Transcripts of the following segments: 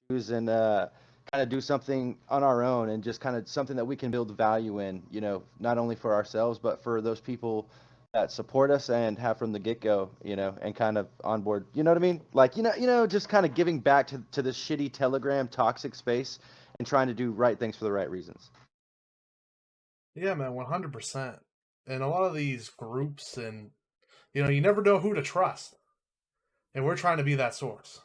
shoes and kind of do something on our own and just kind of something that we can build value in, not only for ourselves, but for those people that support us and have from the get-go, and kind of on board, you know what I mean? Like, just kind of giving back to this shitty Telegram toxic space and trying to do right things for the right reasons. Yeah, man, 100%. And a lot of these groups, and you never know who to trust, and we're trying to be that source.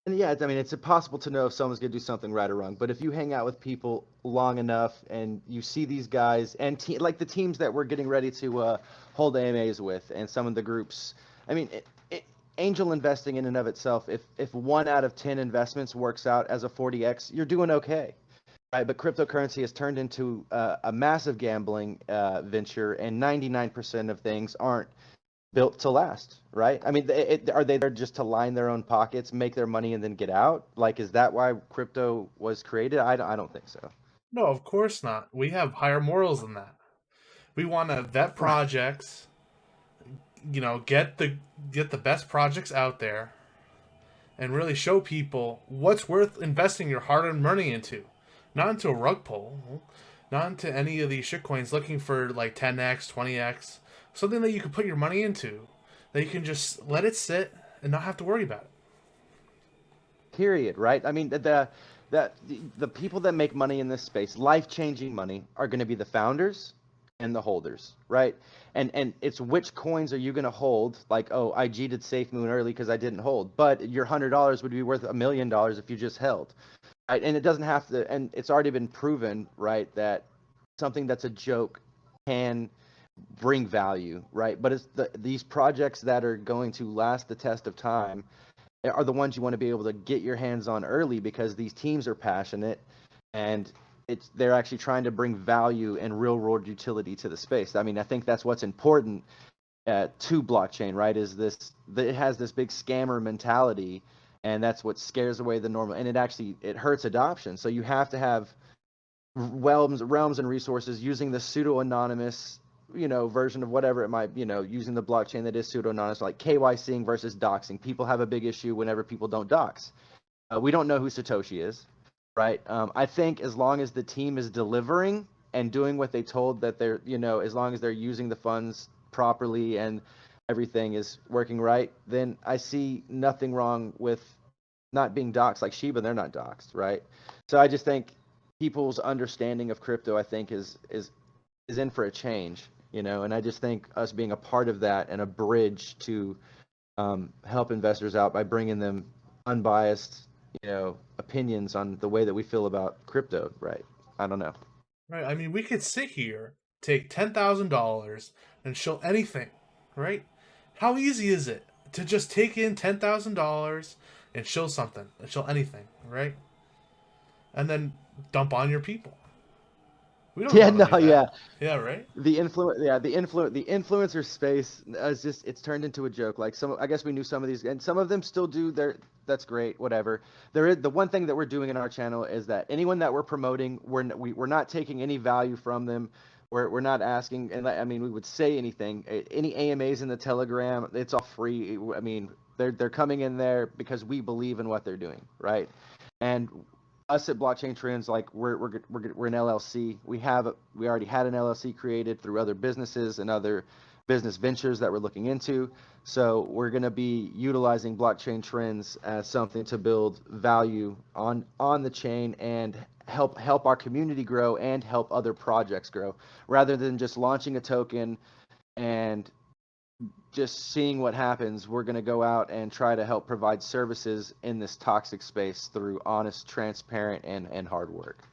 And yeah, I mean, it's impossible to know if someone's going to do something right or wrong. But if you hang out with people long enough and you see these guys and like the teams that we're getting ready to hold AMAs with and some of the groups, I mean, angel investing in and of itself, if 1 out of 10 investments works out as a 40x, you're doing okay. Right, but cryptocurrency has turned into a massive gambling venture, and 99% of things aren't built to last, right? I mean, are they there just to line their own pockets, make their money, and then get out? Like, is that why crypto was created? I don't think so. No, of course not. We have higher morals than that. We want to vet Right. projects, get the best projects out there, and really show people what's worth investing your hard-earned money into. Not into a rug pull, not into any of these shitcoins looking for like 10x, 20x, something that you can put your money into, that you can just let it sit and not have to worry about it. Period. Right. I mean, the people that make money in this space, life-changing money, are going to be the founders and the holders, right? And it's which coins are you going to hold? Like, oh, I did Safe Moon early because I didn't hold, but your $100 would be worth $1 million if you just held. Right? And it doesn't have to, and it's already been proven, right, that something that's a joke can bring value, right? But it's these projects that are going to last the test of time are the ones you want to be able to get your hands on early because these teams are passionate and they're actually trying to bring value and real world utility to the space. I mean, I think that's what's important to blockchain, right? Is it has this big scammer mentality, and that's what scares away the normal, and it hurts adoption. So you have to have realms and resources using the pseudo anonymous version of whatever it might, using the blockchain that is pseudo anonymous, like KYCing versus doxing. People have a big issue whenever people don't dox. We don't know who Satoshi is, right? I think as long as the team is delivering and doing what they told that they're, as long as they're using the funds properly and everything is working right, then I see nothing wrong with not being doxed. Like Shiba, they're not doxed, right? So I just think people's understanding of crypto, I think, is in for a change, and I just think us being a part of that and a bridge to help investors out by bringing them unbiased, opinions on the way that we feel about crypto, right? I don't know. Right? I mean, we could sit here, take $10,000 and show anything, right? How easy is it to just take in $10,000 and show something, and show anything, right? And then dump on your people. We don't Yeah, want to no, do yeah. that. Yeah, right? The influencer space is just, it's turned into a joke. Like, I guess we knew some of these, and some of them still do their. That's great, whatever. There is the one thing that we're doing in our channel is that anyone that we're promoting, we're not taking any value from them. We're not asking, and I mean, we would say anything. Any AMAs in the Telegram, it's all free. I mean, they're coming in there because we believe in what they're doing, right? And us at Blockchain Trends, like we're an LLC. We already had an LLC created through other businesses and other business ventures that we're looking into. So we're going to be utilizing Blockchain Trends as something to build value on the chain and help our community grow and help other projects grow, rather than just launching a token and just seeing what happens. We're going to go out and try to help provide services in this toxic space through honest, transparent, and hard work.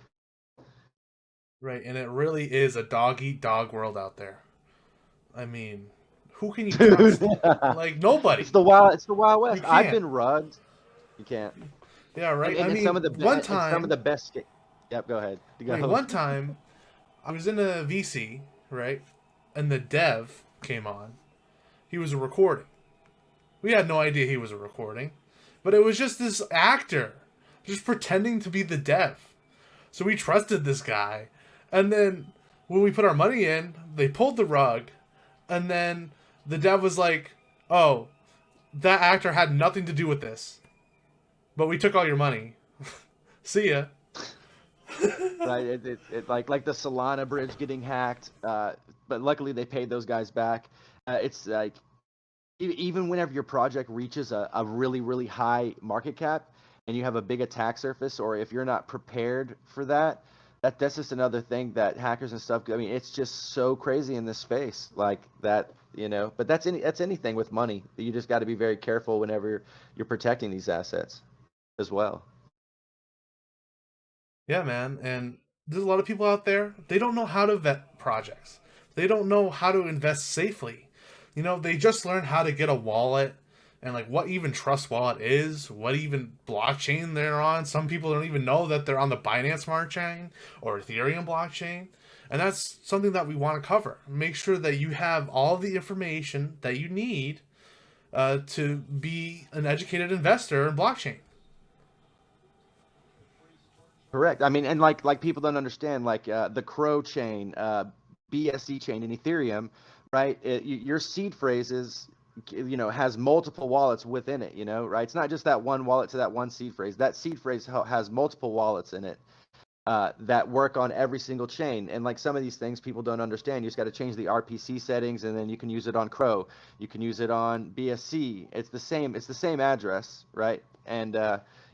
Right, and it really is a dog eat dog world out there. I mean, who can you trust? Like nobody. It's the wild You west. I've can't. been rugged. You can't. Yeah, And, right. and, I and some of mean, the one and some of time, the best. Yep, go ahead. right, Go. one time, I was in a VC, right, and the dev came on. He was a recording. We had no idea he was a recording, but it was just this actor just pretending to be the dev. So we trusted this guy, and then when we put our money in, they pulled the rug, and then the dev was like, "Oh, that actor had nothing to do with this, but we took all your money. See ya. Right? Like the Solana bridge getting hacked, but luckily they paid those guys back. It's like even whenever your project reaches a really really high market cap and you have a big attack surface, or if you're not prepared for that, that's just another thing that hackers and stuff. I mean, it's just so crazy in this space like that, you know. But that's anything with money. You just got to be very careful whenever you're protecting these assets as well. Yeah, man. And there's a lot of people out there, they don't know how to vet projects. They don't know how to invest safely. You know, they just learn how to get a wallet and like what even Trust Wallet is, what even blockchain they're on. Some people don't even know that they're on the Binance Smart Chain or Ethereum blockchain. And that's something that we want to cover. Make sure that you have all the information that you need to be an educated investor in blockchain. Correct. I mean, and like people don't understand the Crow chain, BSC chain in Ethereum, right? Your seed phrases, has multiple wallets within it, right? It's not just that one wallet to that one seed phrase. That seed phrase has multiple wallets in it that work on every single chain. And like some of these things people don't understand. You just got to change the RPC settings, and then you can use it on Crow. You can use it on BSC. It's the same. It's the same address, right? And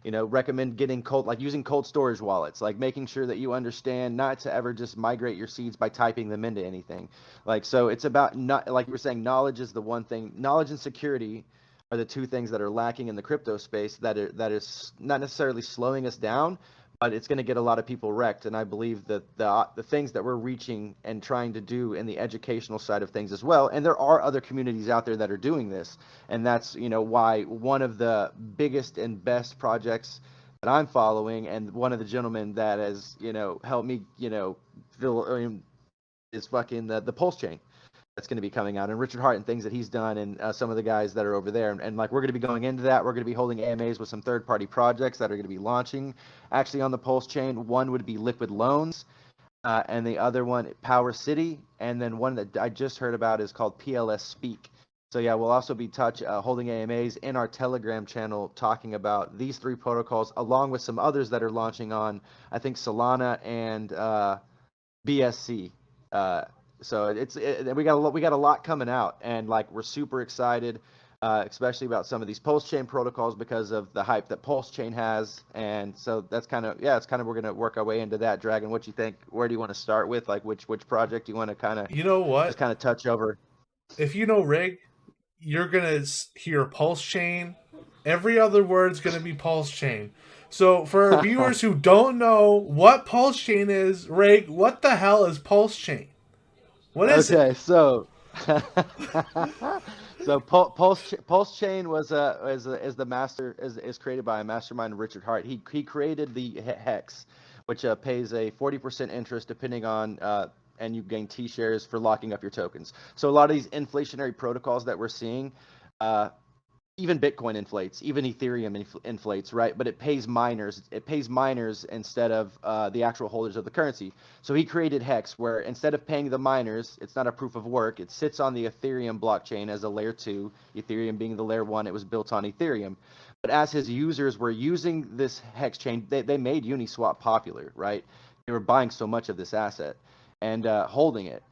recommend getting using cold storage wallets, like making sure that you understand not to ever just migrate your seeds by typing them into anything. So it's about, not like you were saying, knowledge is the one thing. Knowledge and security are the two things that are lacking in the crypto space that is not necessarily slowing us down, but it's going to get a lot of people wrecked. And I believe that the things that we're reaching and trying to do in the educational side of things as well, and there are other communities out there that are doing this, and that's why one of the biggest and best projects that I'm following, and one of the gentlemen that has helped me feel is fucking the Pulse chain that's going to be coming out, and Richard Hart and things that he's done, and some of the guys that are over there. And like, we're going to be going into that. We're going to be holding AMAs with some third-party projects that are going to be launching actually on the Pulse chain. One would be Liquid Loans, and the other one, Power City. And then one that I just heard about is called PLS Speak. So yeah, we'll also be holding AMAs in our Telegram channel, talking about these three protocols, along with some others that are launching on, I think, Solana and BSC. So we got a lot coming out, and like, we're super excited, especially about some of these Pulse chain protocols because of the hype that Pulse chain has. And so that's we're gonna work our way into that. Dragon, what you think? Where do you want to start with? Like, which project do you want to kind of You know just what? kind of touch over? If you know Rig, you're gonna hear Pulse Chain. Every other word's gonna be Pulse Chain. So for our viewers who don't know what Pulse Chain is, Rig, what the hell is Pulse Chain? What is it? Okay, so so Pulse Chain is the master is created by a mastermind, Richard Hart. He created the hex, which pays a 40% interest depending on and you gain T shares for locking up your tokens. So a lot of these inflationary protocols that we're seeing, uh, even Bitcoin inflates, even Ethereum inflates, right? But it pays miners. It pays miners instead of the actual holders of the currency. So he created Hex, where instead of paying the miners, it's not a proof of work. It sits on the Ethereum blockchain as a layer 2, Ethereum being the layer 1. It was built on Ethereum. But as his users were using this Hex chain, they made Uniswap popular, right? They were buying so much of this asset and holding it.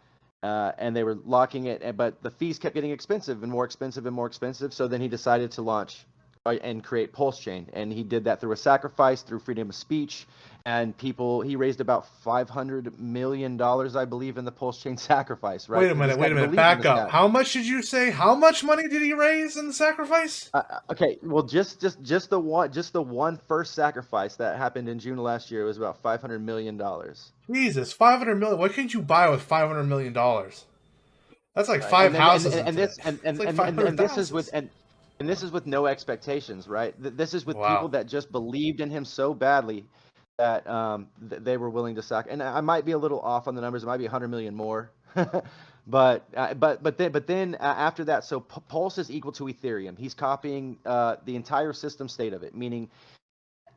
And they were locking it, but the fees kept getting expensive and more expensive and more expensive. So then he decided to launch and create Pulse Chain, and he did that through a sacrifice, through freedom of speech, and he raised about $500 million, I believe, in the Pulse Chain sacrifice, right? Wait a Because this minute, guy wait a minute. believed in Back this up. guy. How much did you say? How much money did he raise in the sacrifice? Okay, well, just the one first sacrifice that happened in June of last year was about $500 million. Jesus, 500 million. What can you buy with $500 million? That's like Right, five houses in and today. this It's like 500 this is houses. and this is with no expectations, right? This is with people Wow. that just believed in him so badly that they were willing to sack. And I might be a little off on the numbers; it might be 100 million more. But then after that, so Pulse is equal to Ethereum. He's copying the entire system state of it, meaning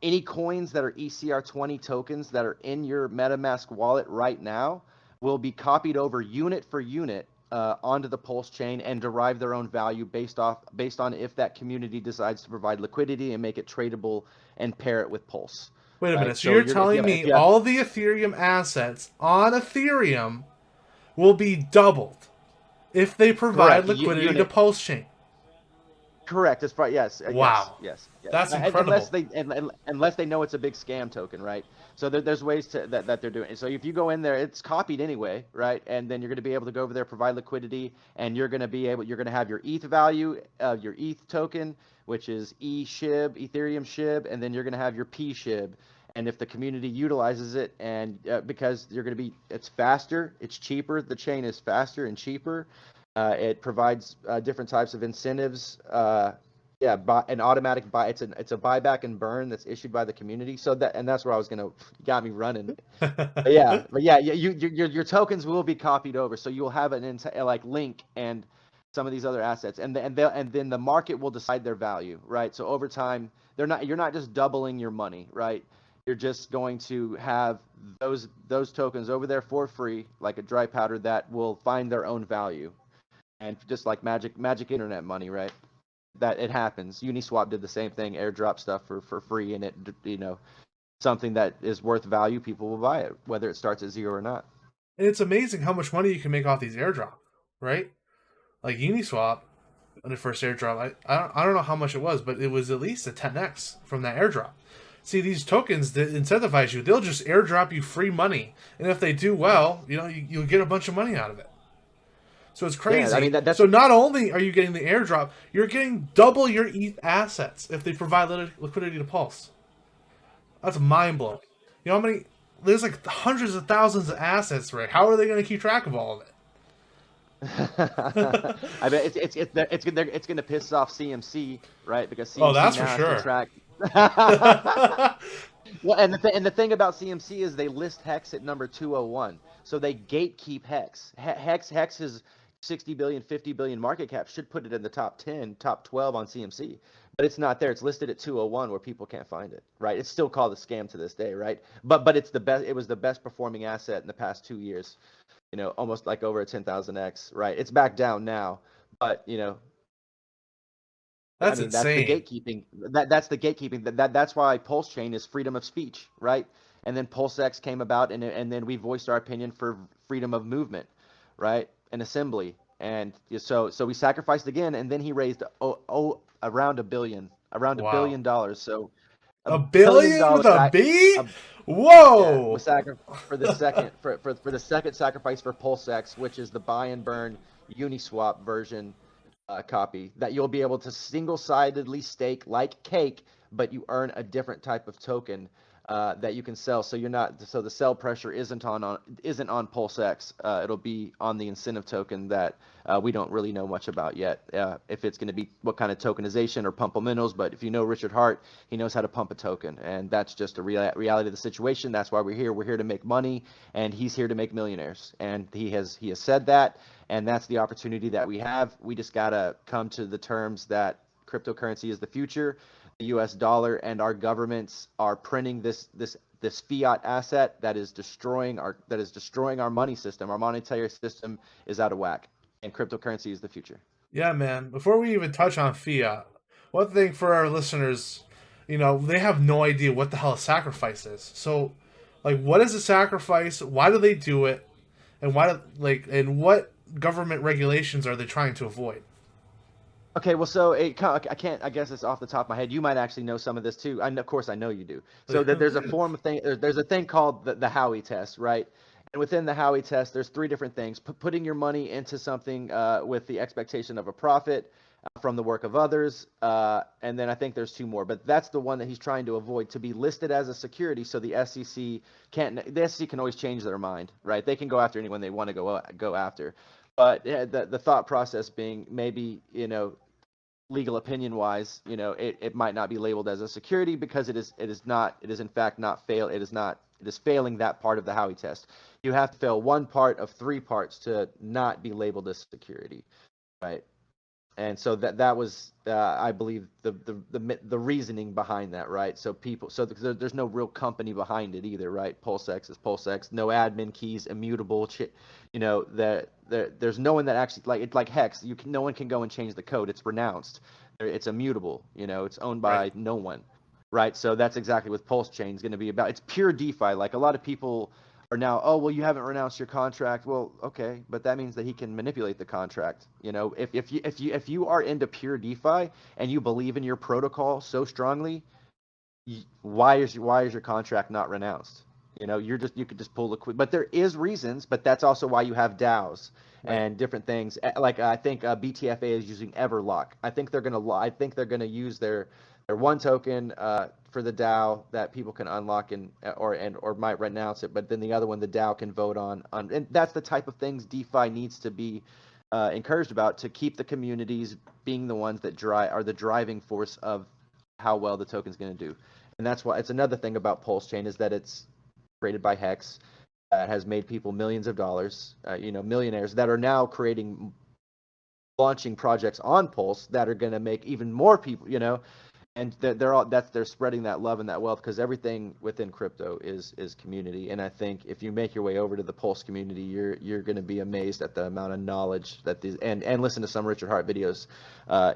any coins that are ECR20 tokens that are in your MetaMask wallet right now will be copied over unit for unit onto the Pulse chain and derive their own value based on if that community decides to provide liquidity and make it tradable and pair it with Pulse. Wait a Right. minute. So So you're you're if you telling have, if me you have all the Ethereum assets on Ethereum will be doubled if they provide correct liquidity to unit. Pulsechain? Correct. As far yes, Wow. yes. That's Unless incredible. unless they know it's a big scam token, right? So there's ways that they're doing it. So if you go in there, it's copied anyway, right? And then you're going to be able to go over there, provide liquidity, and you're going to have your ETH value, your ETH token, which is Ethereum SHIB, and then you're going to have your P SHIB. And if the community utilizes it, and because it's faster, it's cheaper. The chain is faster and cheaper. It provides different types of incentives. An automatic buy. It's a buyback and burn that's issued by the community. So that's where I was gonna got me running. Your tokens will be copied over. So you'll have like Link and some of these other assets, and then the market will decide their value, right? So over time, you're not just doubling your money, right? You're just going to have those tokens over there for free, like a dry powder that will find their own value. And just like magic internet money, right? That it happens. Uniswap did the same thing, airdrop stuff for free, and it something that is worth value, people will buy it, whether it starts at zero or not. And it's amazing how much money you can make off these airdrops, right? Like Uniswap, on the first airdrop, I don't know how much it was, but it was at least a 10x from that airdrop. See, these tokens that incentivize you, they'll just airdrop you free money, and if they do well, you'll get a bunch of money out of it. So it's crazy. Yeah, I mean that's so not only are you getting the airdrop, you're getting double your ETH assets if they provide liquidity to Pulse. That's mind blowing. You know how many? There's like hundreds of thousands of assets, right? How are they going to keep track of all of it? I bet it's going to piss off CMC, right? Because Oh, CMC that's now for has sure. to track. Well, and the thing about CMC is they list Hex at number 201, so they gatekeep Hex. Hex's 60 billion, 50 billion market cap should put it in the top 10, top 12 on CMC, but it's not there. It's listed at 201 where people can't find it, right? It's still called a scam to this day, right? But it's the best. It was the best performing asset in the past 2 years. Almost like over a 10,000x, right? It's back down now, but I That's mean, that's the insane. gatekeeping. That's the gatekeeping. That's why Pulsechain is freedom of speech, right? And then Pulsex came about, and then we voiced our opinion for freedom of movement, right? And assembly. And so we sacrificed again, and then he raised around around $1 Wow. billion. So a A billion billion with dollars. a B? A, yeah, Whoa! for the second for the second sacrifice for Pulsex, which is the buy and burn Uniswap version copy that you'll be able to single-sidedly stake like cake, but you earn a different type of token that you can sell. So the sell pressure isn't on Pulsex. It'll be on the incentive token that we don't really know much about yet. If it's going to be what kind of tokenization or pumpamentos, but if you know Richard Hart, he knows how to pump a token, and that's just a reality of the situation. That's why we're here. We're here to make money, and he's here to make millionaires, and he has said that. And that's the opportunity that we have. We just got to come to the terms that cryptocurrency is the future. The US dollar and our governments are printing this fiat asset that is destroying our money system. Our monetary system is out of whack, and cryptocurrency is the future. Yeah, man. Before we even touch on fiat, one thing for our listeners, they have no idea what the hell a sacrifice is. So, like, what is a sacrifice? Why do they do it? And and what government regulations are they trying to avoid? Okay, well, so I can't. I guess it's off the top of my head. You might actually know some of this too. Of course, I know you do. So that there's a form of thing. There's a thing called the Howie test, right? And within the Howie test, there's three different things: putting your money into something with the expectation of a profit from the work of others, and then I think there's two more. But that's the one that he's trying to avoid: to be listed as a security, so the SEC can't. The SEC can always change their mind, right? They can go after anyone they want to go after. But the thought process being maybe legal opinion wise, it might not be labeled as a security because it is in fact not fail. It is failing that part of the Howie test. You have to fail one part of three parts to not be labeled as security, right? And so that was, I believe, the reasoning behind that, right? So there's no real company behind it either, right? Pulsex is Pulsex, no admin keys, immutable, there's no one that actually, like it's like Hex, no one can go and change the code. It's renounced, it's immutable, it's owned by Right. no one, right? So that's exactly what Pulsechain is going to be about. It's pure DeFi. Like a lot of people are now, oh, well, you haven't renounced your contract. Well, okay, but that means that he can manipulate the contract. If you are into pure DeFi and you believe in your protocol so strongly, why is your contract not renounced? You could just pull the quick. But there is reasons, but that's also why you have DAOs Right. and different things. Like I think BTFA is using Everlock. I think they're gonna use their one token for the DAO that people can unlock or might renounce it, but then the other one the DAO can vote on. And that's the type of things DeFi needs to be encouraged about, to keep the communities being the ones that are the driving force of how well the token's going to do. And that's why it's another thing about Pulsechain is that it's created by Hex. Has made people millions of dollars, millionaires that are now launching projects on Pulse that are going to make even more people, and they're spreading that love and that wealth, because everything within crypto is community. And I think if you make your way over to the Pulse community, you're going to be amazed at the amount of knowledge that these, and listen to some Richard Hart videos.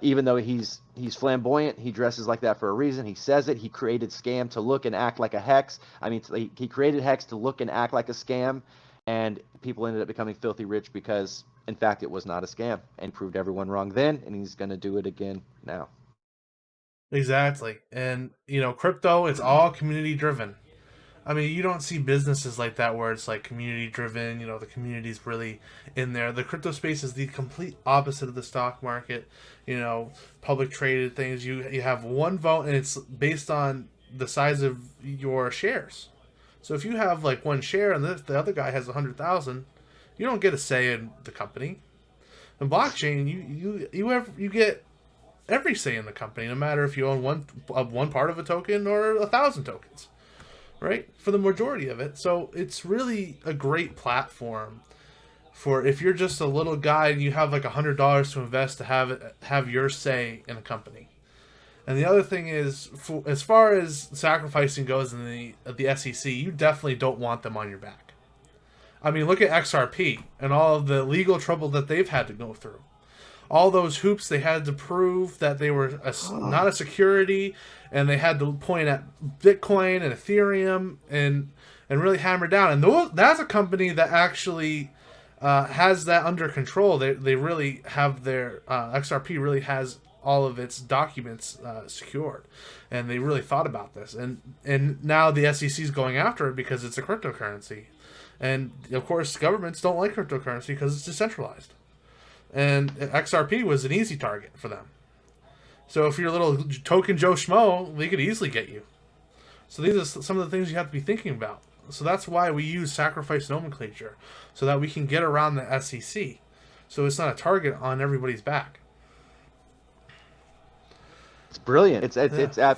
Even though he's flamboyant, he dresses like that for a reason. He says it. He created scam to look and act like a Hex. I mean, he created Hex to look and act like a scam, and people ended up becoming filthy rich because, in fact, it was not a scam, and proved everyone wrong then, and he's going to do it again now. Exactly. And, crypto, it's all community driven. I mean, you don't see businesses like that where it's like community driven, the community's really in there. The crypto space is the complete opposite of the stock market, public traded things. You have one vote and it's based on the size of your shares. So if you have like one share and the other guy has 100,000, you don't get a say in the company. In blockchain, you get every say in the company, no matter if you own one part of a token or 1,000 tokens, right? For the majority of it. So it's really a great platform for if you're just a little guy and you have like $100 to invest to have your say in a company. And the other thing is, as far as sacrificing goes in the SEC, you definitely don't want them on your back. I mean, look at XRP and all of the legal trouble that they've had to go through. All those hoops they had to prove that they were not a security, and they had to point at Bitcoin and Ethereum and really hammer down. And that's a company that actually has that under control. They really have their XRP really has all of its documents secured, and they really thought about this. And now the SEC is going after it because it's a cryptocurrency, and of course governments don't like cryptocurrency because it's decentralized. And XRP was an easy target for them. So if you're a little token Joe Schmo, they could easily get you. So these are some of the things you have to be thinking about. So that's why we use sacrifice nomenclature, so that we can get around the SEC. So it's not a target on everybody's back. It's brilliant. Yeah.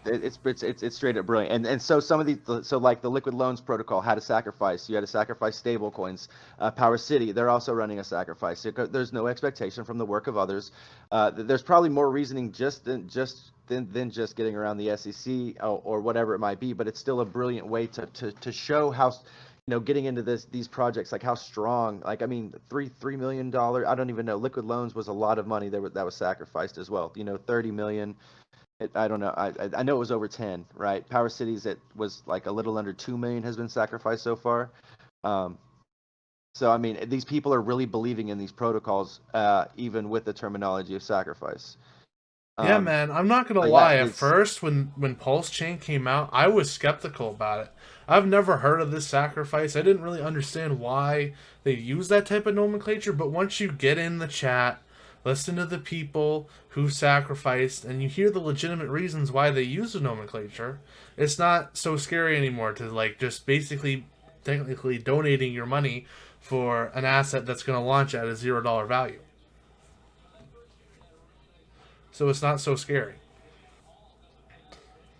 It's straight up brilliant. And so some of these, so like the Liquid Loans protocol had a sacrifice. You had to sacrifice stable coins. Power City, they're also running a sacrifice. There's no expectation from the work of others. There's probably more reasoning than just getting around the SEC or whatever it might be. But it's still a brilliant way to show how, getting into these projects, like how strong, like, I mean, $3 million, I don't even know. Liquid Loans was a lot of money that was sacrificed as well. 30 million. I don't know. I know it was over 10, right? Power Cities, it was like a little under 2 million has been sacrificed so far. So I mean, these people are really believing in these protocols, even with the terminology of sacrifice. Yeah, man. I'm not gonna But yeah, lie. At it's first, when Pulse Chain came out, I was skeptical about it. I've never heard of this sacrifice. I didn't really understand why they use that type of nomenclature. But once you get in the chat, listen to the people who sacrificed, and you hear the legitimate reasons why they use the nomenclature, it's not so scary anymore to like just basically technically donating your money for an asset that's going to launch at a $0 value. So it's not so scary.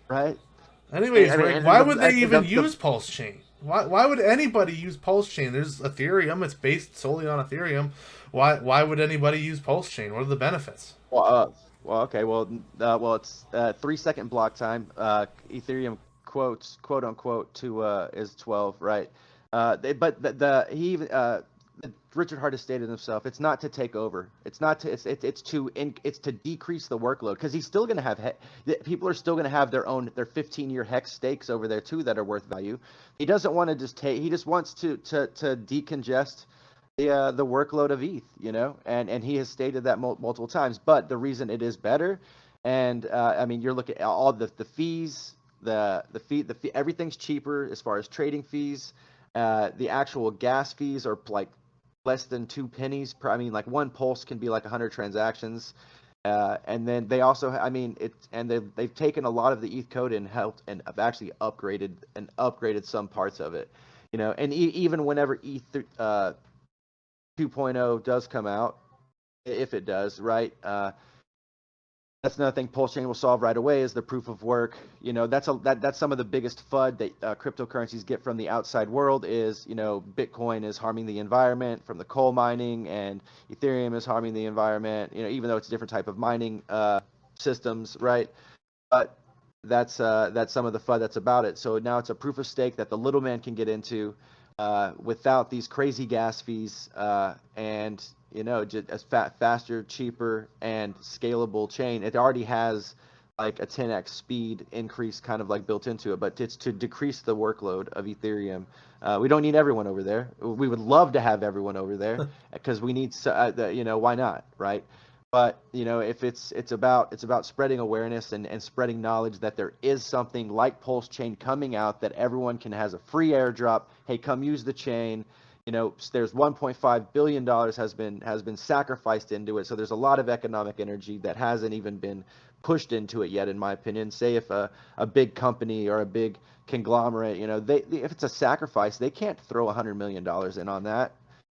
right. Anyways, I mean, Rick, and why the, would they even the use Pulsechain? Why would anybody use Pulsechain? There's Ethereum. It's based solely on Ethereum. Why would anybody use Pulsechain? What are the benefits? well, okay, it's 3 second block time. Ethereum quote unquote to is 12, right? But Richard Hart has stated himself. It's not to take over. It's not to. It's to decrease the workload, because he's still going to have people are still going to have their 15-year hex stakes over there too that are worth value. He doesn't want to just take. He just wants to decongest the workload of ETH, and he has stated that multiple times. But the reason it is better, and I mean, you're looking at all the fees, the fee, everything's cheaper as far as trading fees. The actual gas fees are like less than 2 pennies per. I mean, like one pulse can be like 100 transactions. And then they also, I mean, they've taken a lot of the ETH code and helped and have actually upgraded some parts of it, and even whenever ETH 2.0 does come out, if it does, right? That's another thing Pulsechain will solve right away, is the proof of work. That's some of the biggest FUD that cryptocurrencies get from the outside world is, Bitcoin is harming the environment from the coal mining, and Ethereum is harming the environment, even though it's a different type of mining systems, right? But that's some of the FUD that's about it. So now it's a proof of stake that the little man can get into without these crazy gas fees, and just as faster, cheaper, and scalable chain. It already has like a 10x speed increase kind of like built into it, but it's to decrease the workload of Ethereum. We don't need everyone over there. We would love to have everyone over there because we need, why not, right? But if it's about spreading awareness and spreading knowledge that there is something like Pulsechain coming out that everyone can has a free airdrop. Hey, come use the chain. There's 1.5 billion dollars has been sacrificed into it. So there's a lot of economic energy that hasn't even been pushed into it yet, in my opinion. Say if a big company or a big conglomerate, if it's a sacrifice, they can't throw $100 million in on that.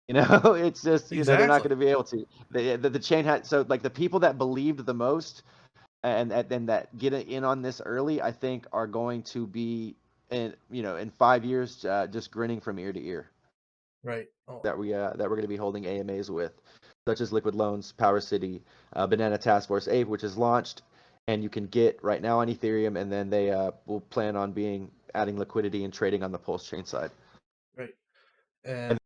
It's just, they're not Exactly. going to be able to. The chain had, so like the people that believed the most and that get in on this early, I think are going to be in 5 years just grinning from ear to ear Right. Oh, that we're going to be holding AMAs with, such as Liquid Loans, Power City, Banana Task Force Ape, which is launched, and you can get right now on Ethereum, and then they will plan on adding liquidity and trading on the Pulse chain side. right. And